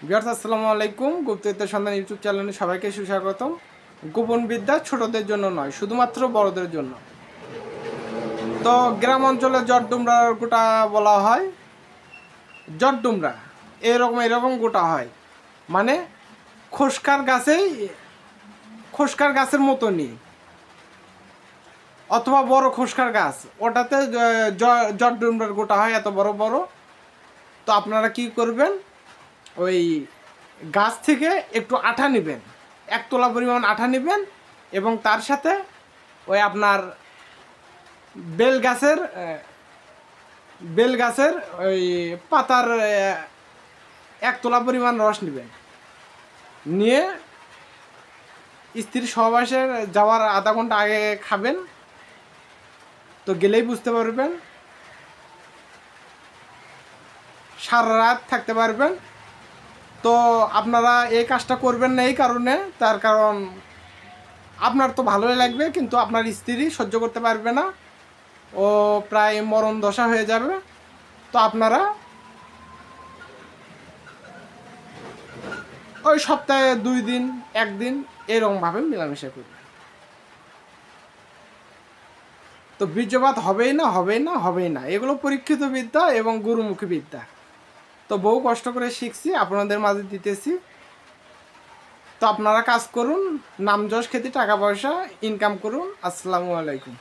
Viewers আসসালামু আলাইকুম। গুপ্তবিদ্যার সন্ধান ইউটিউব চ্যানেলে সবাইকে সুস্বাগতম। গোপন বিদ্যা ছোটদের জন্য নয়, শুধুমাত্র বড়দের জন্য। তো গ্রাম অঞ্চলে জটডুমরার গোটা বলা হয়। জটডুমরা এরকম গোটা হয়, মানে খোসকার গাছের মতনই, অথবা বড় খোসকার গাছ, ওটাতে জটডুমরার গোটা হয় এত বড় বড়। তো আপনারা কি করবেন, ওই গাছ থেকে একটু আঠা নেবেন, 1 তোলা পরিমাণ আঠা নেবেন, এবং তার সাথে ওই আপনার বেল গাছের ওই পাতার 1 তোলা পরিমাণ রস নেবেন। নিয়ে স্ত্রীর সহবাসে যাওয়ার আধা ঘন্টা আগে খাবেন। তো গেলেই বুঝতে পারবেন, সারা রাত থাকতে পারবেন। তো আপনারা এই কাজটা করবেন না এই কারণে, তার কারণ আপনার তো ভালোই লাগবে, কিন্তু আপনার স্ত্রী সহ্য করতে পারবে না, ও প্রায় মরণ দশা হয়ে যাবে। তো আপনারা ওই সপ্তাহে 2 দিন 1 দিন এরকমভাবে মেলামেশা করবেন। তো বীর্যপাত হবেই না, এগুলো পরীক্ষিত বিদ্যা এবং গুরুমুখী বিদ্যা। তো বহু কষ্ট করে শিখছি, আপনাদের মাঝে দিতেছি। তো আপনারা কাজ করুন, নাম যশ খ্যাতি টাকা পয়সা ইনকাম করুন। আসসালামু আলাইকুম।